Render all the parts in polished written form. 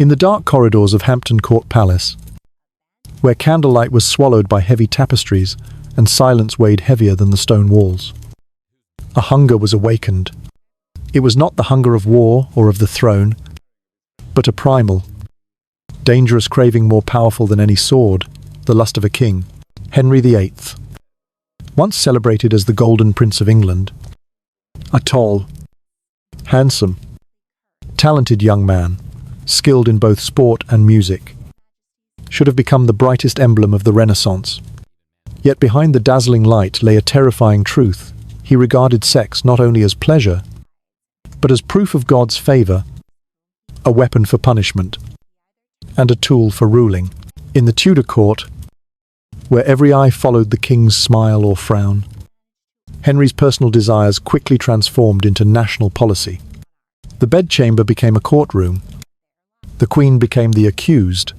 In the dark corridors of Hampton Court Palace, where candlelight was swallowed by heavy tapestries and silence weighed heavier than the stone walls, a hunger was awakened. It was not the hunger of war or of the throne, but a primal, dangerous craving more powerful than any sword, the lust of a king. Henry VIII, once celebrated as the Golden Prince of England, a tall, handsome, talented young man, skilled in both sport and music, should have become the brightest emblem of the Renaissance. Yet behind the dazzling light lay a terrifying truth. He regarded sex not only as pleasure, but as proof of God's favor, a weapon for punishment, and a tool for ruling. In the Tudor court, where every eye followed the king's smile or frown, Henry's personal desires quickly transformed into national policy. The bedchamber became a courtroom, the queen became the accused,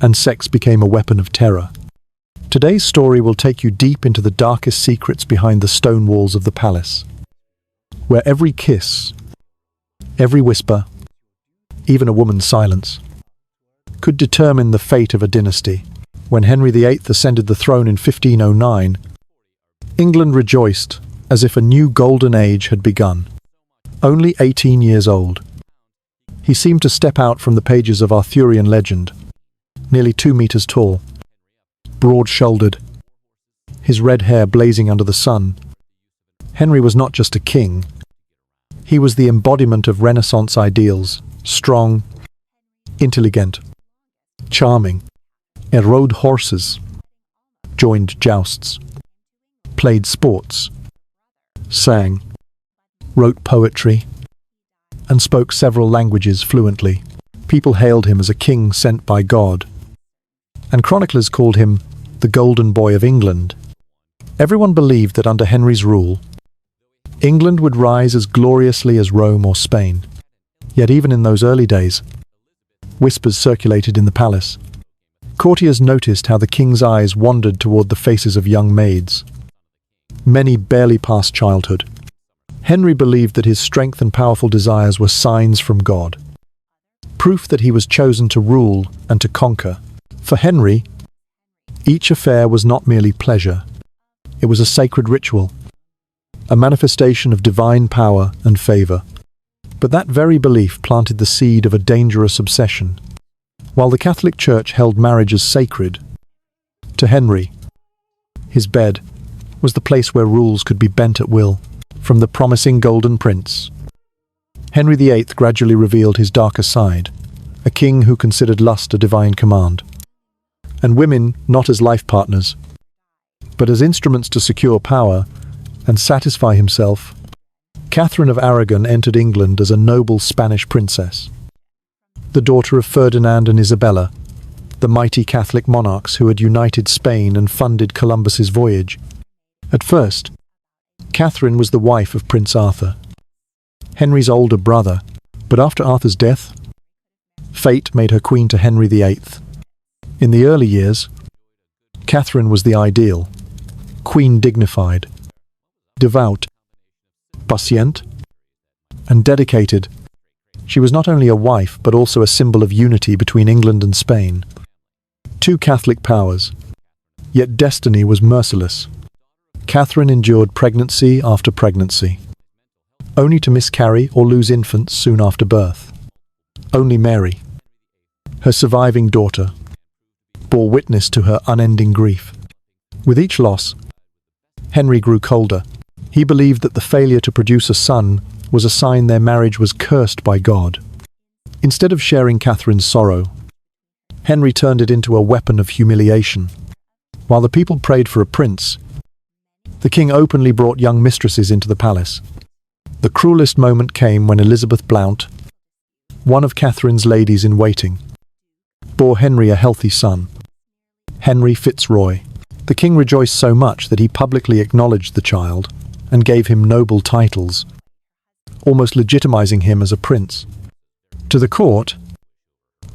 and sex became a weapon of terror. Today's story will take you deep into the darkest secrets behind the stone walls of the palace, where every kiss, every whisper, even a woman's silence, could determine the fate of a dynasty. When Henry VIII ascended the throne in 1509, England rejoiced as if a new golden age had begun. Only 18 years old, he seemed to step out from the pages of Arthurian legend, nearly 2 meters tall, broad-shouldered, his red hair blazing under the sun. Henry was not just a king. He was the embodiment of Renaissance ideals, strong, intelligent, charming. He rode horses, joined jousts, played sports, sang, wrote poetry, and spoke several languages fluently. People hailed him as a king sent by God, and chroniclers called him the Golden Boy of England. Everyone believed that under Henry's rule, England would rise as gloriously as Rome or Spain. Yet even in those early days, whispers circulated in the palace. Courtiers noticed how the king's eyes wandered toward the faces of young maids, many barely past childhood. Henry believed that his strength and powerful desires were signs from God, proof that he was chosen to rule and to conquer. For Henry, each affair was not merely pleasure. It was a sacred ritual, a manifestation of divine power and favor. But that very belief planted the seed of a dangerous obsession. While the Catholic Church held marriage as sacred, to Henry, his bed was the place where rules could be bent at will. From the promising golden prince, Henry VIII gradually revealed his darker side, a king who considered lust a divine command, and women not as life partners, but as instruments to secure power and satisfy himself. Catherine of Aragon entered England as a noble Spanish princess, the daughter of Ferdinand and Isabella, the mighty Catholic monarchs who had united Spain and funded Columbus's voyage. At first, Catherine was the wife of Prince Arthur, Henry's older brother, but after Arthur's death, fate made her queen to Henry VIII. In the early years, Catherine was the ideal, queen dignified, devout, patient, and dedicated. She was not only a wife, but also a symbol of unity between England and Spain. Two Catholic powers, yet destiny was merciless. Catherine endured pregnancy after pregnancy, only to miscarry or lose infants soon after birth. Only Mary, her surviving daughter, bore witness to her unending grief. With each loss, Henry grew colder. He believed that the failure to produce a son was a sign their marriage was cursed by God. Instead of sharing Catherine's sorrow, Henry turned it into a weapon of humiliation. While the people prayed for a prince, the king openly brought young mistresses into the palace. The cruelest moment came when Elizabeth Blount, one of Catherine's ladies-in-waiting, bore Henry a healthy son, Henry Fitzroy. The king rejoiced so much that he publicly acknowledged the child and gave him noble titles, almost legitimizing him as a prince. To the court,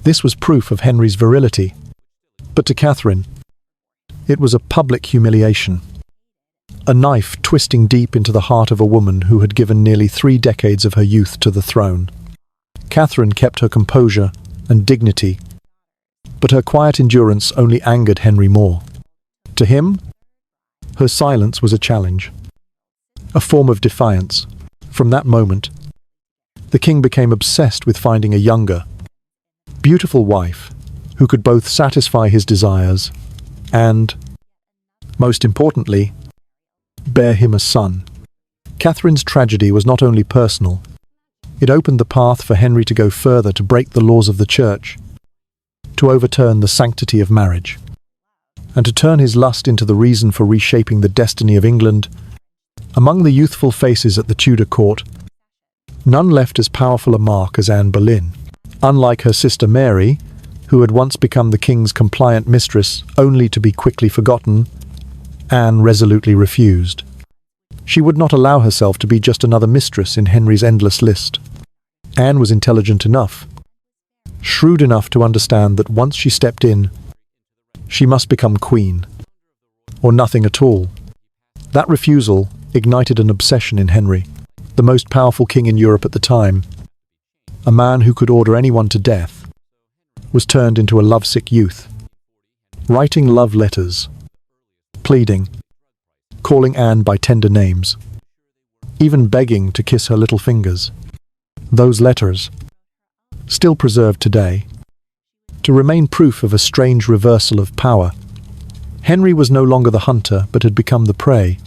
this was proof of Henry's virility, but to Catherine, it was a public humiliation, a knife twisting deep into the heart of a woman who had given nearly 3 decades of her youth to the throne. Catherine kept her composure and dignity, but her quiet endurance only angered Henry more. To him, her silence was a challenge, a form of defiance. From that moment, the king became obsessed with finding a younger, beautiful wife who could both satisfy his desires and, most importantly, bear him a son. Catherine's tragedy was not only personal, it opened the path for Henry to go further, to break the laws of the church, to overturn the sanctity of marriage, and to turn his lust into the reason for reshaping the destiny of England. Among the youthful faces at the Tudor court, none left as powerful a mark as Anne Boleyn. Unlike her sister Mary, who had once become the king's compliant mistress only to be quickly forgotten, Anne resolutely refused. She would not allow herself to be just another mistress in Henry's endless list. Anne was intelligent enough, shrewd enough to understand that once she stepped in, she must become queen, or nothing at all. That refusal ignited an obsession in Henry, the most powerful king in Europe at the time. A man who could order anyone to death was turned into a lovesick youth, writing love letters, pleading, calling Anne by tender names, even begging to kiss her little fingers. Those letters, still preserved today, to remain proof of a strange reversal of power. Henry was no longer the hunter, but had become the prey.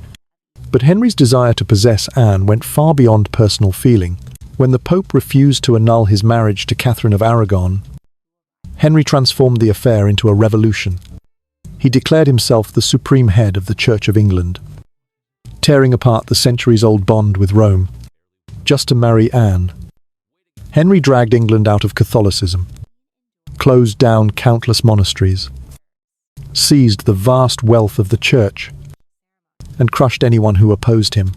But Henry's desire to possess Anne went far beyond personal feeling. When the Pope refused to annul his marriage to Catherine of Aragon, Henry transformed the affair into a revolution. He declared himself the supreme head of the Church of England, tearing apart the centuries-old bond with Rome, just to marry Anne. Henry dragged England out of Catholicism, closed down countless monasteries, seized the vast wealth of the Church, and crushed anyone who opposed him.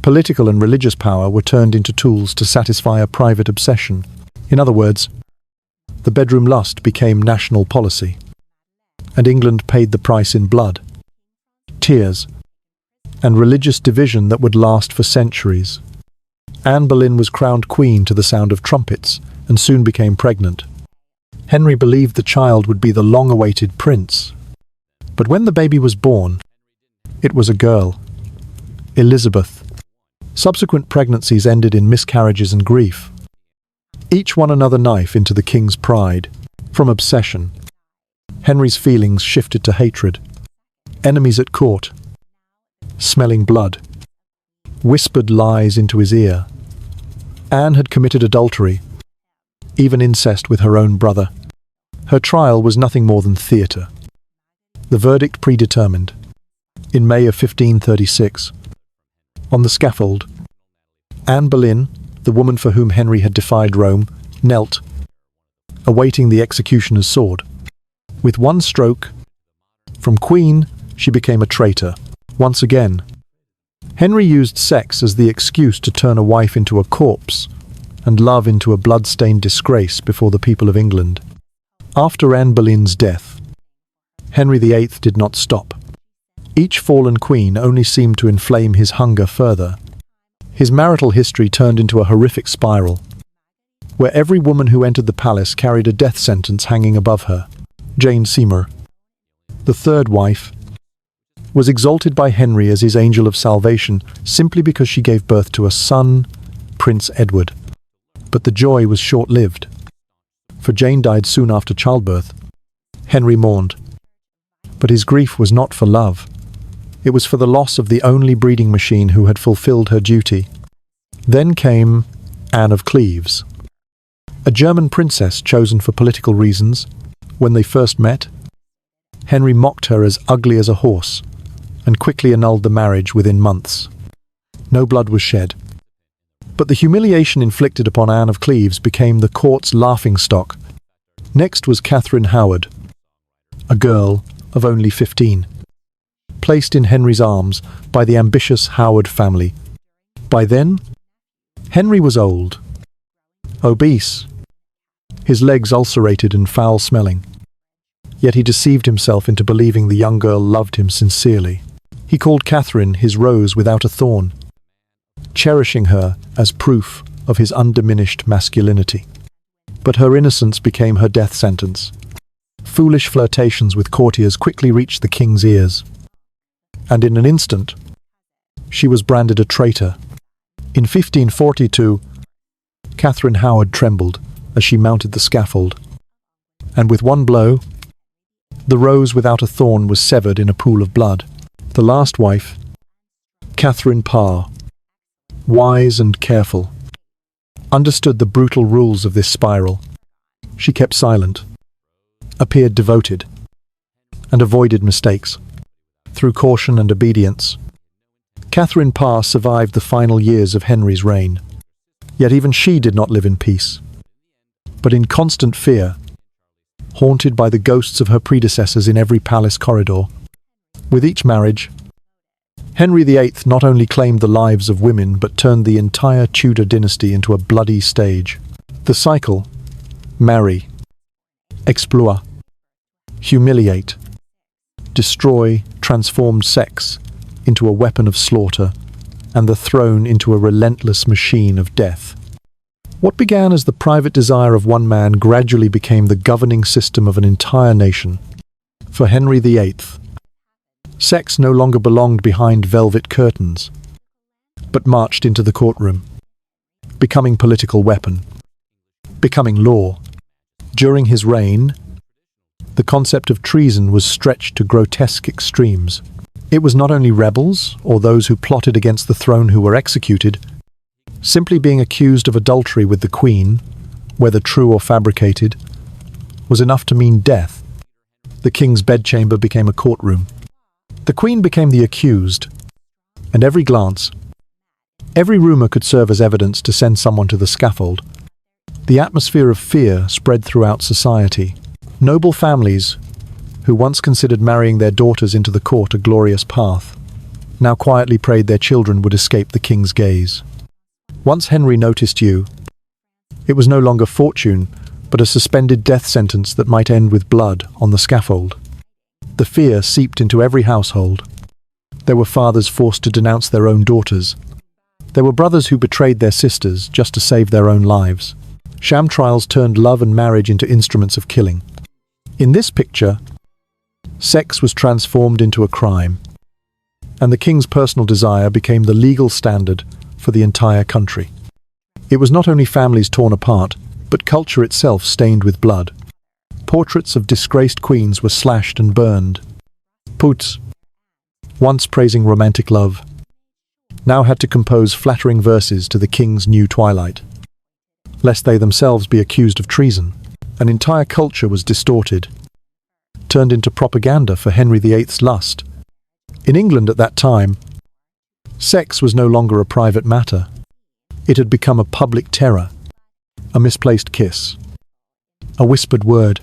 Political and religious power were turned into tools to satisfy a private obsession. In other words, the bedroom lust became national policy, and England paid the price in blood, tears, and religious division that would last for centuries. Anne Boleyn was crowned queen to the sound of trumpets and soon became pregnant. Henry believed the child would be the long-awaited prince. But when the baby was born, it was a girl, Elizabeth. Subsequent pregnancies ended in miscarriages and grief, each one another knife into the king's pride. From obsession, Henry's feelings shifted to hatred. Enemies at court, smelling blood, whispered lies into his ear. Anne had committed adultery, even incest with her own brother. Her trial was nothing more than theatre. The verdict predetermined. In May of 1536, on the scaffold, Anne Boleyn, the woman for whom Henry had defied Rome, knelt, awaiting the executioner's sword. With one stroke, from queen, she became a traitor. Once again, Henry used sex as the excuse to turn a wife into a corpse and love into a blood-stained disgrace before the people of England. After Anne Boleyn's death, Henry VIII did not stop. Each fallen queen only seemed to inflame his hunger further. His marital history turned into a horrific spiral, where every woman who entered the palace carried a death sentence hanging above her. Jane Seymour, the third wife, was exalted by Henry as his angel of salvation simply because she gave birth to a son, Prince Edward. But the joy was short-lived, for Jane died soon after childbirth. Henry mourned, but his grief was not for love. It was for the loss of the only breeding machine who had fulfilled her duty. Then came Anne of Cleves, a German princess chosen for political reasons. When they first met, Henry mocked her as ugly as a horse, and quickly annulled the marriage within months. No blood was shed. But the humiliation inflicted upon Anne of Cleves became the court's laughingstock. Next was Catherine Howard, a girl of only 15, placed in Henry's arms by the ambitious Howard family. By then, Henry was old, obese, his legs ulcerated and foul-smelling. Yet he deceived himself into believing the young girl loved him sincerely. He called Catherine his rose without a thorn, cherishing her as proof of his undiminished masculinity. But her innocence became her death sentence. Foolish flirtations with courtiers quickly reached the king's ears. And in an instant, she was branded a traitor. In 1542, Catherine Howard trembled as she mounted the scaffold. And with one blow, the rose without a thorn was severed in a pool of blood. The last wife, Catherine Parr, wise and careful, understood the brutal rules of this spiral. She kept silent, appeared devoted, and avoided mistakes. Through caution and obedience, Catherine Parr survived the final years of Henry's reign. Yet even she did not live in peace, but in constant fear, haunted by the ghosts of her predecessors in every palace corridor. With each marriage, Henry VIII not only claimed the lives of women but turned the entire Tudor dynasty into a bloody stage. The cycle: marry, exploit, humiliate, destroy, transformed sex into a weapon of slaughter, and the throne into a relentless machine of death. What began as the private desire of one man gradually became the governing system of an entire nation. For Henry VIII, sex no longer belonged behind velvet curtains, but marched into the courtroom, becoming political weapon, becoming law. During his reign, the concept of treason was stretched to grotesque extremes. It was not only rebels or those who plotted against the throne who were executed. Simply being accused of adultery with the Queen, whether true or fabricated, was enough to mean death. The king's bedchamber became a courtroom. The Queen became the accused, and every glance, every rumor could serve as evidence to send someone to the scaffold. The atmosphere of fear spread throughout society. Noble families, who once considered marrying their daughters into the court a glorious path, now quietly prayed their children would escape the king's gaze. Once Henry noticed you, it was no longer fortune, but a suspended death sentence that might end with blood on the scaffold. The fear seeped into every household. There were fathers forced to denounce their own daughters. There were brothers who betrayed their sisters just to save their own lives. Sham trials turned love and marriage into instruments of killing. In this picture, sex was transformed into a crime, and the king's personal desire became the legal standard for the entire country. It was not only families torn apart, but culture itself stained with blood. Portraits of disgraced queens were slashed and burned. Poets, once praising romantic love, now had to compose flattering verses to the king's new twilight, lest they themselves be accused of treason. An entire culture was distorted, turned into propaganda for Henry VIII's lust. In England at that time, sex was no longer a private matter. It had become a public terror, a misplaced kiss, a whispered word,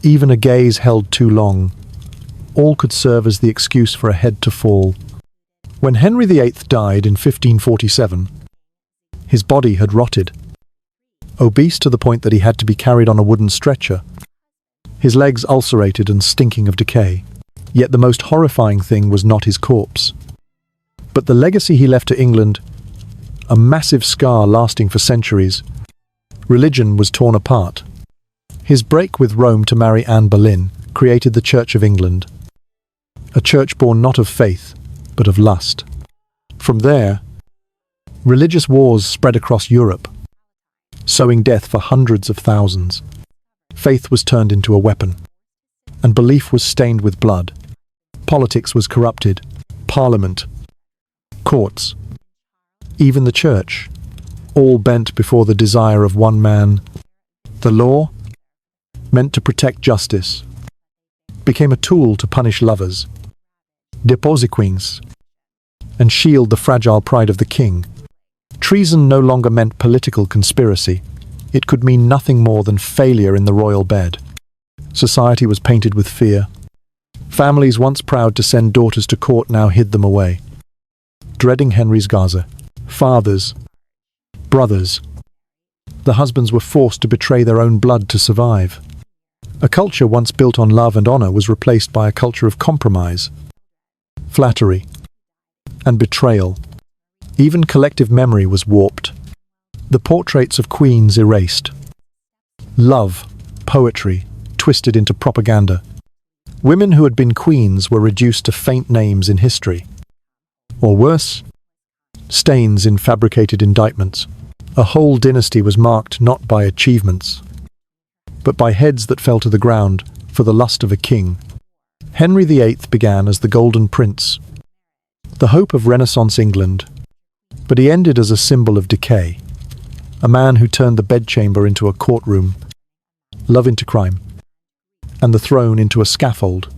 even a gaze held too long. All could serve as the excuse for a head to fall. When Henry VIII died in 1547, his body had rotted, obese to the point that he had to be carried on a wooden stretcher, his legs ulcerated and stinking of decay. Yet the most horrifying thing was not his corpse, but the legacy he left to England, a massive scar lasting for centuries. Religion was torn apart. His break with Rome to marry Anne Boleyn created the Church of England, a church born not of faith, but of lust. From there, religious wars spread across Europe, sowing death for hundreds of thousands. Faith was turned into a weapon, and belief was stained with blood. Politics was corrupted. Parliament, courts, even the church, all bent before the desire of one man. The law, meant to protect justice, became a tool to punish lovers, depose queens, and shield the fragile pride of the king. Treason no longer meant political conspiracy. It could mean nothing more than failure in the royal bed. Society was painted with fear. Families once proud to send daughters to court now hid them away, dreading Henry's Gaza. Fathers, brothers, the husbands were forced to betray their own blood to survive. A culture once built on love and honor was replaced by a culture of compromise, flattery, and betrayal. Even collective memory was warped. The portraits of queens erased. Love, poetry, twisted into propaganda. Women who had been queens were reduced to faint names in history. Or worse, stains in fabricated indictments. A whole dynasty was marked not by achievements, but by heads that fell to the ground for the lust of a king. Henry VIII began as the Golden Prince, the hope of Renaissance England, but he ended as a symbol of decay, a man who turned the bedchamber into a courtroom, love into crime, and the throne into a scaffold.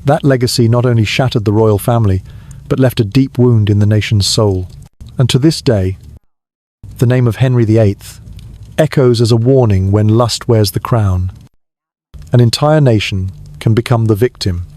That legacy not only shattered the royal family, but left a deep wound in the nation's soul. And to this day, the name of Henry VIII echoes as a warning when lust wears the crown. An entire nation can become the victim